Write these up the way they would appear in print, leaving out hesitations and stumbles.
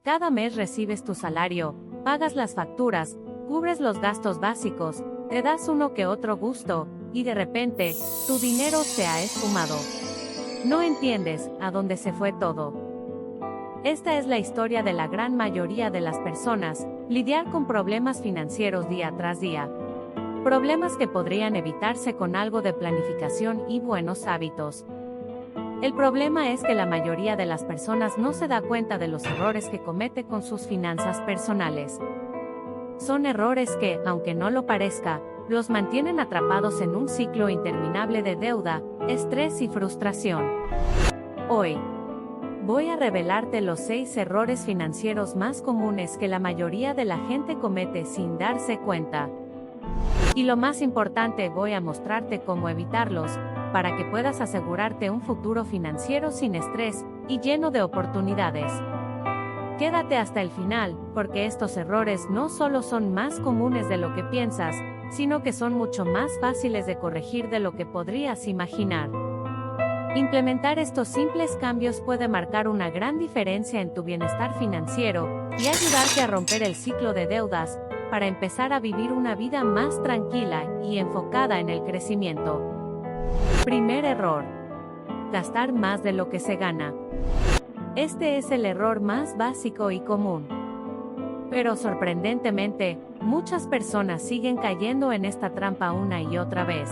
Cada mes recibes tu salario, pagas las facturas, cubres los gastos básicos, te das uno que otro gusto, y de repente, tu dinero se ha esfumado. No entiendes a dónde se fue todo. Esta es la historia de la gran mayoría de las personas, lidiar con problemas financieros día tras día. Problemas que podrían evitarse con algo de planificación y buenos hábitos. El problema es que la mayoría de las personas no se da cuenta de los errores que comete con sus finanzas personales. Son errores que, aunque no lo parezca, los mantienen atrapados en un ciclo interminable de deuda, estrés y frustración. Hoy, voy a revelarte los 6 errores financieros más comunes que la mayoría de la gente comete sin darse cuenta. Y lo más importante, voy a mostrarte cómo evitarlos, para que puedas asegurarte un futuro financiero sin estrés y lleno de oportunidades. Quédate hasta el final, porque estos errores no solo son más comunes de lo que piensas, sino que son mucho más fáciles de corregir de lo que podrías imaginar. Implementar estos simples cambios puede marcar una gran diferencia en tu bienestar financiero y ayudarte a romper el ciclo de deudas, para empezar a vivir una vida más tranquila y enfocada en el crecimiento. Primer error: gastar más de lo que se gana. Este es el error más básico y común. Pero sorprendentemente, muchas personas siguen cayendo en esta trampa una y otra vez.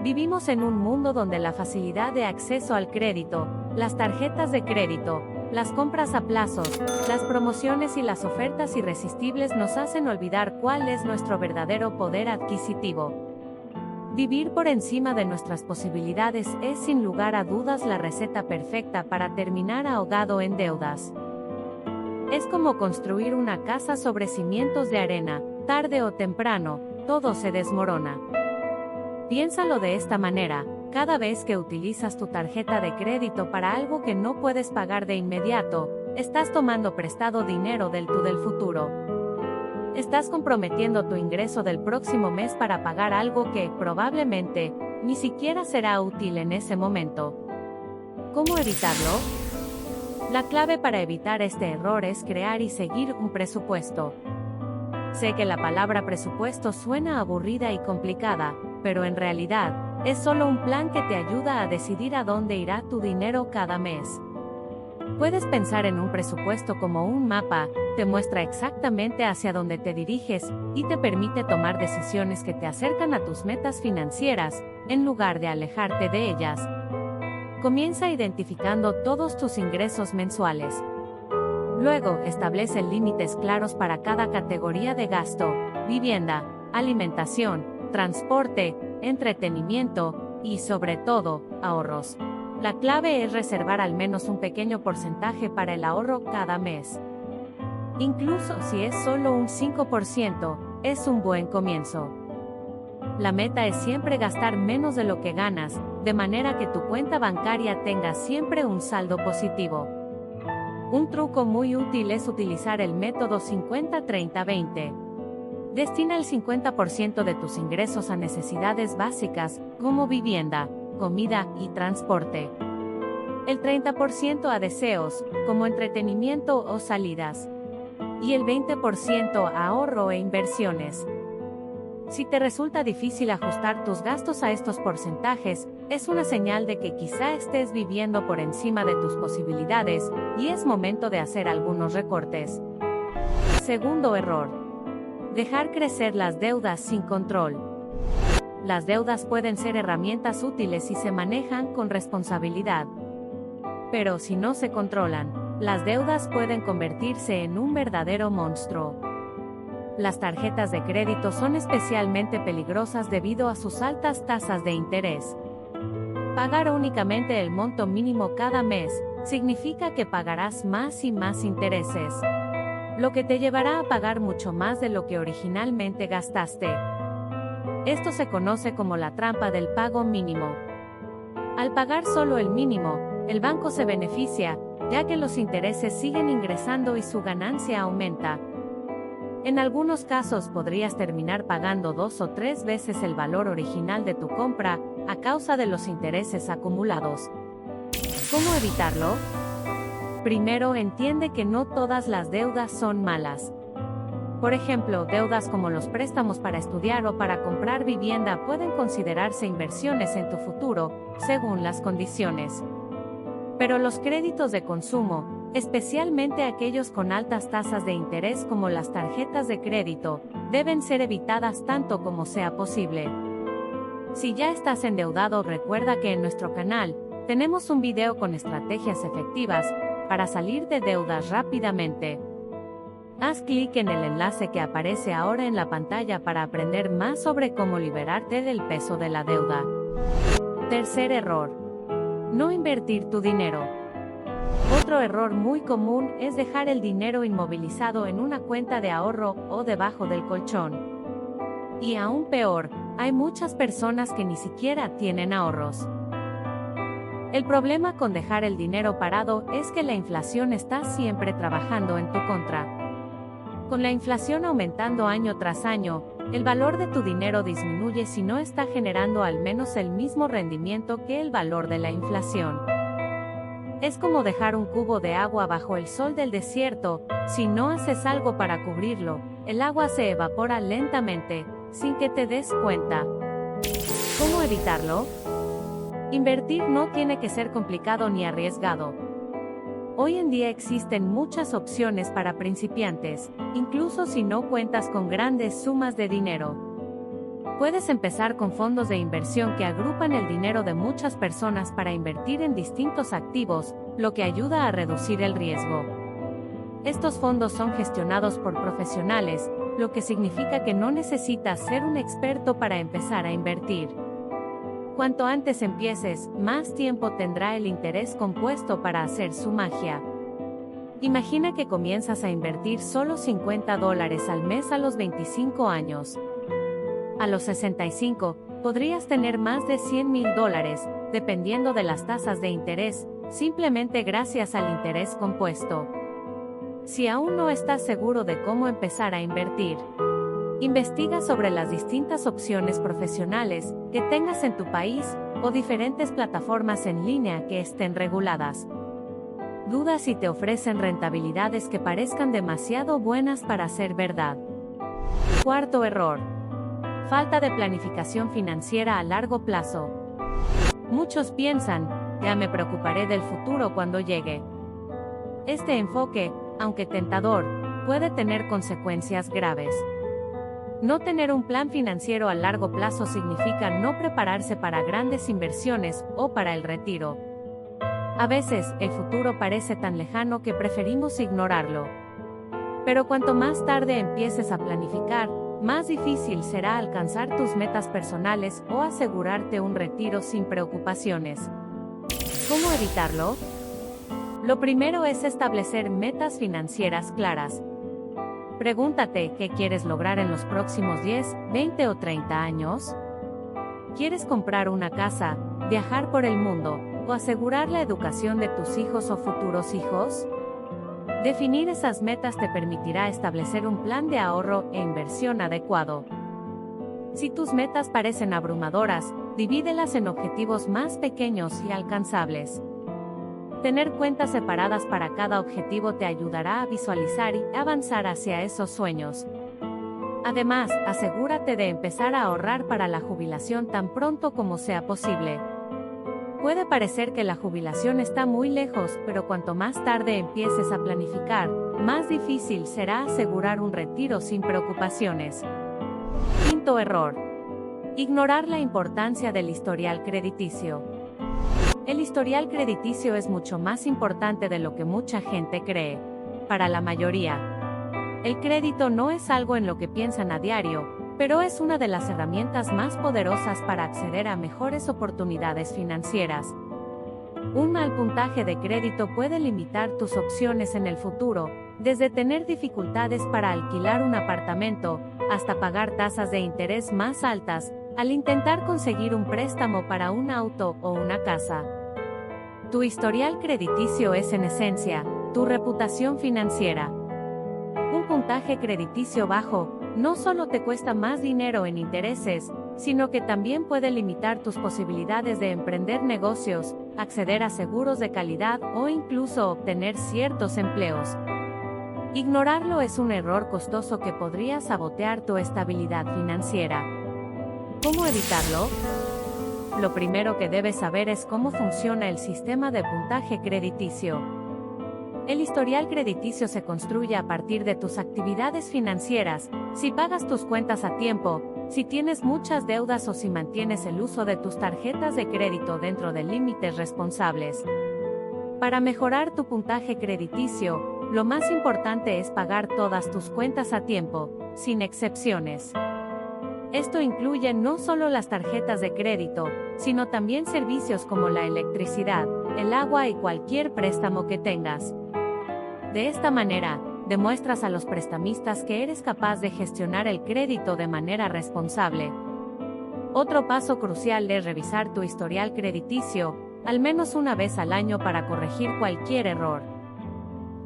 Vivimos en un mundo donde la facilidad de acceso al crédito, las tarjetas de crédito, las compras a plazos, las promociones y las ofertas irresistibles nos hacen olvidar cuál es nuestro verdadero poder adquisitivo. Vivir por encima de nuestras posibilidades es sin lugar a dudas la receta perfecta para terminar ahogado en deudas. Es como construir una casa sobre cimientos de arena, tarde o temprano, todo se desmorona. Piénsalo de esta manera: cada vez que utilizas tu tarjeta de crédito para algo que no puedes pagar de inmediato, estás tomando prestado dinero del futuro. Estás comprometiendo tu ingreso del próximo mes para pagar algo que, probablemente, ni siquiera será útil en ese momento. ¿Cómo evitarlo? La clave para evitar este error es crear y seguir un presupuesto. Sé que la palabra presupuesto suena aburrida y complicada, pero en realidad, es solo un plan que te ayuda a decidir a dónde irá tu dinero cada mes. Puedes pensar en un presupuesto como un mapa, te muestra exactamente hacia dónde te diriges, y te permite tomar decisiones que te acercan a tus metas financieras, en lugar de alejarte de ellas. Comienza identificando todos tus ingresos mensuales. Luego, establece límites claros para cada categoría de gasto: vivienda, alimentación, transporte, entretenimiento, y sobre todo, ahorros. La clave es reservar al menos un pequeño porcentaje para el ahorro cada mes. Incluso si es solo un 5%, es un buen comienzo. La meta es siempre gastar menos de lo que ganas, de manera que tu cuenta bancaria tenga siempre un saldo positivo. Un truco muy útil es utilizar el método 50-30-20. Destina el 50% de tus ingresos a necesidades básicas, como vivienda, comida y transporte. El 30% a deseos, como entretenimiento o salidas. Y el 20% a ahorro e inversiones. Si te resulta difícil ajustar tus gastos a estos porcentajes, es una señal de que quizá estés viviendo por encima de tus posibilidades, y es momento de hacer algunos recortes. Segundo error: dejar crecer las deudas sin control. Las deudas pueden ser herramientas útiles si se manejan con responsabilidad. Pero si no se controlan, las deudas pueden convertirse en un verdadero monstruo. Las tarjetas de crédito son especialmente peligrosas debido a sus altas tasas de interés. Pagar únicamente el monto mínimo cada mes significa que pagarás más y más intereses, lo que te llevará a pagar mucho más de lo que originalmente gastaste. Esto se conoce como la trampa del pago mínimo. Al pagar solo el mínimo, el banco se beneficia, ya que los intereses siguen ingresando y su ganancia aumenta. En algunos casos podrías terminar pagando 2 o 3 veces el valor original de tu compra, a causa de los intereses acumulados. ¿Cómo evitarlo? Primero, entiende que no todas las deudas son malas. Por ejemplo, deudas como los préstamos para estudiar o para comprar vivienda pueden considerarse inversiones en tu futuro, según las condiciones. Pero los créditos de consumo, especialmente aquellos con altas tasas de interés como las tarjetas de crédito, deben ser evitadas tanto como sea posible. Si ya estás endeudado, recuerda que en nuestro canal tenemos un video con estrategias efectivas para salir de deudas rápidamente. Haz clic en el enlace que aparece ahora en la pantalla para aprender más sobre cómo liberarte del peso de la deuda. Tercer error: no invertir tu dinero. Otro error muy común es dejar el dinero inmovilizado en una cuenta de ahorro o debajo del colchón. Y aún peor, hay muchas personas que ni siquiera tienen ahorros. El problema con dejar el dinero parado es que la inflación está siempre trabajando en tu contra. Con la inflación aumentando año tras año, el valor de tu dinero disminuye si no está generando al menos el mismo rendimiento que el valor de la inflación. Es como dejar un cubo de agua bajo el sol del desierto. Si no haces algo para cubrirlo, el agua se evapora lentamente, sin que te des cuenta. ¿Cómo evitarlo? Invertir no tiene que ser complicado ni arriesgado. Hoy en día existen muchas opciones para principiantes, incluso si no cuentas con grandes sumas de dinero. Puedes empezar con fondos de inversión que agrupan el dinero de muchas personas para invertir en distintos activos, lo que ayuda a reducir el riesgo. Estos fondos son gestionados por profesionales, lo que significa que no necesitas ser un experto para empezar a invertir. Cuanto antes empieces, más tiempo tendrá el interés compuesto para hacer su magia. Imagina que comienzas a invertir solo $50 al mes a los 25 años. A los 65, podrías tener más de $100,000, dependiendo de las tasas de interés, simplemente gracias al interés compuesto. Si aún no estás seguro de cómo empezar a invertir, investiga sobre las distintas opciones profesionales que tengas en tu país o diferentes plataformas en línea que estén reguladas. Duda si te ofrecen rentabilidades que parezcan demasiado buenas para ser verdad. Cuarto error: falta de planificación financiera a largo plazo. Muchos piensan, ya me preocuparé del futuro cuando llegue. Este enfoque, aunque tentador, puede tener consecuencias graves. No tener un plan financiero a largo plazo significa no prepararse para grandes inversiones o para el retiro. A veces, el futuro parece tan lejano que preferimos ignorarlo. Pero cuanto más tarde empieces a planificar, más difícil será alcanzar tus metas personales o asegurarte un retiro sin preocupaciones. ¿Cómo evitarlo? Lo primero es establecer metas financieras claras. Pregúntate, ¿qué quieres lograr en los próximos 10, 20 o 30 años? ¿Quieres comprar una casa, viajar por el mundo, o asegurar la educación de tus hijos o futuros hijos? Definir esas metas te permitirá establecer un plan de ahorro e inversión adecuado. Si tus metas parecen abrumadoras, divídelas en objetivos más pequeños y alcanzables. Tener cuentas separadas para cada objetivo te ayudará a visualizar y avanzar hacia esos sueños. Además, asegúrate de empezar a ahorrar para la jubilación tan pronto como sea posible. Puede parecer que la jubilación está muy lejos, pero cuanto más tarde empieces a planificar, más difícil será asegurar un retiro sin preocupaciones. Quinto error: ignorar la importancia del historial crediticio. El historial crediticio es mucho más importante de lo que mucha gente cree. Para la mayoría, el crédito no es algo en lo que piensan a diario, pero es una de las herramientas más poderosas para acceder a mejores oportunidades financieras. Un mal puntaje de crédito puede limitar tus opciones en el futuro, desde tener dificultades para alquilar un apartamento, hasta pagar tasas de interés más altas, al intentar conseguir un préstamo para un auto o una casa. Tu historial crediticio es en esencia tu reputación financiera. Un puntaje crediticio bajo no solo te cuesta más dinero en intereses, sino que también puede limitar tus posibilidades de emprender negocios, acceder a seguros de calidad o incluso obtener ciertos empleos. Ignorarlo es un error costoso que podría sabotear tu estabilidad financiera. ¿Cómo evitarlo? Lo primero que debes saber es cómo funciona el sistema de puntaje crediticio. El historial crediticio se construye a partir de tus actividades financieras, si pagas tus cuentas a tiempo, si tienes muchas deudas o si mantienes el uso de tus tarjetas de crédito dentro de límites responsables. Para mejorar tu puntaje crediticio, lo más importante es pagar todas tus cuentas a tiempo, sin excepciones. Esto incluye no solo las tarjetas de crédito, sino también servicios como la electricidad, el agua y cualquier préstamo que tengas. De esta manera, demuestras a los prestamistas que eres capaz de gestionar el crédito de manera responsable. Otro paso crucial es revisar tu historial crediticio, al menos una vez al año para corregir cualquier error.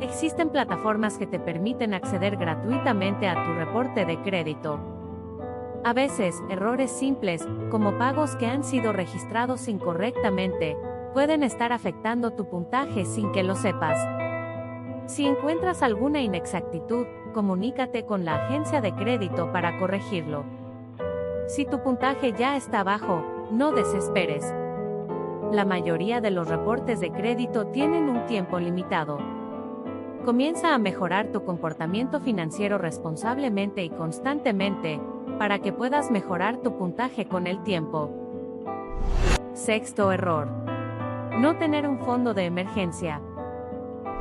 Existen plataformas que te permiten acceder gratuitamente a tu reporte de crédito. A veces, errores simples, como pagos que han sido registrados incorrectamente, pueden estar afectando tu puntaje sin que lo sepas. Si encuentras alguna inexactitud, comunícate con la agencia de crédito para corregirlo. Si tu puntaje ya está bajo, no desesperes. La mayoría de los reportes de crédito tienen un tiempo limitado. Comienza a mejorar tu comportamiento financiero responsablemente y constantemente, para que puedas mejorar tu puntaje con el tiempo. Sexto error. No tener un fondo de emergencia.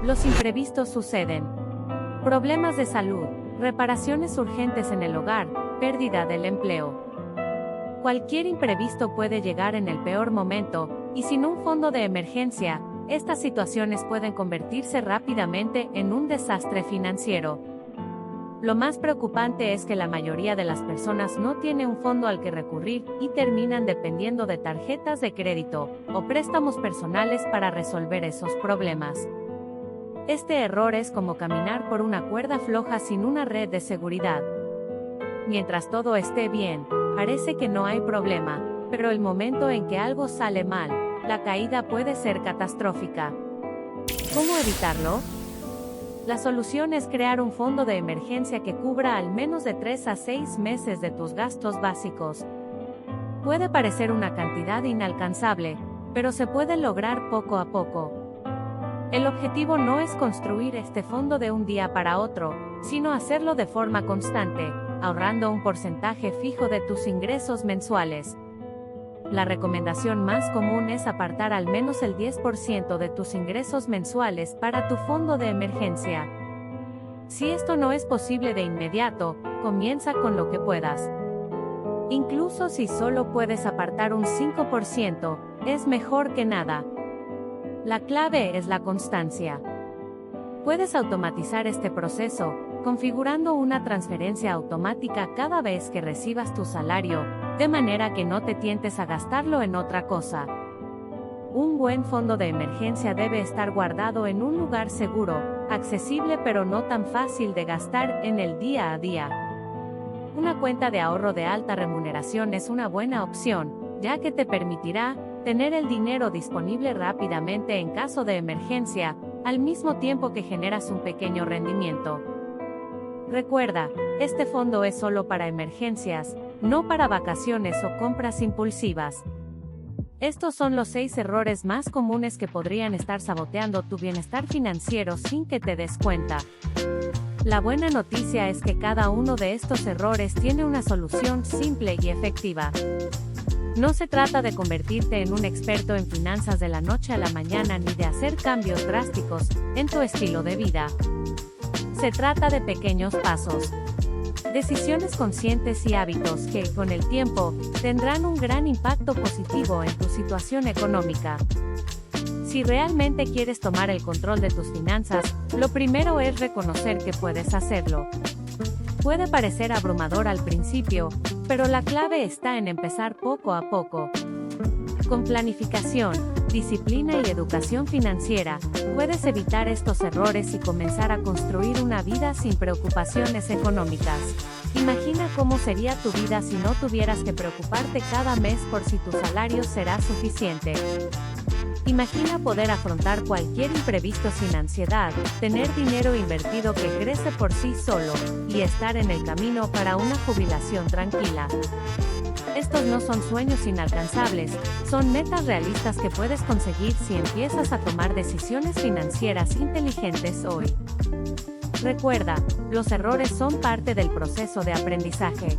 Los imprevistos suceden. Problemas de salud, reparaciones urgentes en el hogar, pérdida del empleo. Cualquier imprevisto puede llegar en el peor momento, y sin un fondo de emergencia, estas situaciones pueden convertirse rápidamente en un desastre financiero. Lo más preocupante es que la mayoría de las personas no tiene un fondo al que recurrir y terminan dependiendo de tarjetas de crédito o préstamos personales para resolver esos problemas. Este error es como caminar por una cuerda floja sin una red de seguridad. Mientras todo esté bien, parece que no hay problema, pero el momento en que algo sale mal, la caída puede ser catastrófica. ¿Cómo evitarlo? La solución es crear un fondo de emergencia que cubra al menos de 3 a 6 meses de tus gastos básicos. Puede parecer una cantidad inalcanzable, pero se puede lograr poco a poco. El objetivo no es construir este fondo de un día para otro, sino hacerlo de forma constante, ahorrando un porcentaje fijo de tus ingresos mensuales. La recomendación más común es apartar al menos el 10% de tus ingresos mensuales para tu fondo de emergencia. Si esto no es posible de inmediato, comienza con lo que puedas. Incluso si solo puedes apartar un 5%, es mejor que nada. La clave es la constancia. Puedes automatizar este proceso, configurando una transferencia automática cada vez que recibas tu salario, de manera que no te tientes a gastarlo en otra cosa. Un buen fondo de emergencia debe estar guardado en un lugar seguro, accesible pero no tan fácil de gastar en el día a día. Una cuenta de ahorro de alta remuneración es una buena opción, ya que te permitirá tener el dinero disponible rápidamente en caso de emergencia, al mismo tiempo que generas un pequeño rendimiento. Recuerda, este fondo es solo para emergencias, no para vacaciones o compras impulsivas. Estos son los 6 errores más comunes que podrían estar saboteando tu bienestar financiero sin que te des cuenta. La buena noticia es que cada uno de estos errores tiene una solución simple y efectiva. No se trata de convertirte en un experto en finanzas de la noche a la mañana ni de hacer cambios drásticos en tu estilo de vida. Se trata de pequeños pasos. Decisiones conscientes y hábitos que, con el tiempo, tendrán un gran impacto positivo en tu situación económica. Si realmente quieres tomar el control de tus finanzas, lo primero es reconocer que puedes hacerlo. Puede parecer abrumador al principio, pero la clave está en empezar poco a poco. Con planificación, disciplina y educación financiera, puedes evitar estos errores y comenzar a construir una vida sin preocupaciones económicas. Imagina cómo sería tu vida si no tuvieras que preocuparte cada mes por si tu salario será suficiente. Imagina poder afrontar cualquier imprevisto sin ansiedad, tener dinero invertido que crece por sí solo, y estar en el camino para una jubilación tranquila. Estos no son sueños inalcanzables, son metas realistas que puedes conseguir si empiezas a tomar decisiones financieras inteligentes hoy. Recuerda, los errores son parte del proceso de aprendizaje.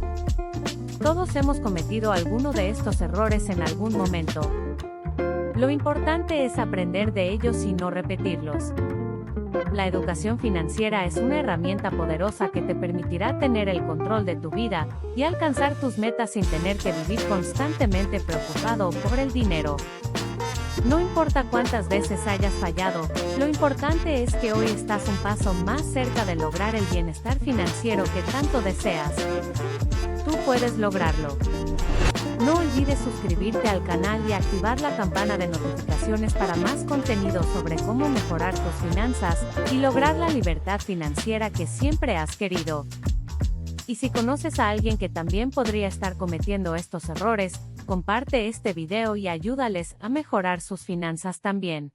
Todos hemos cometido alguno de estos errores en algún momento. Lo importante es aprender de ellos y no repetirlos. La educación financiera es una herramienta poderosa que te permitirá tener el control de tu vida y alcanzar tus metas sin tener que vivir constantemente preocupado por el dinero. No importa cuántas veces hayas fallado, lo importante es que hoy estás un paso más cerca de lograr el bienestar financiero que tanto deseas. Tú puedes lograrlo. No olvides suscribirte al canal y activar la campana de notificaciones para más contenido sobre cómo mejorar tus finanzas y lograr la libertad financiera que siempre has querido. Y si conoces a alguien que también podría estar cometiendo estos errores, comparte este video y ayúdales a mejorar sus finanzas también.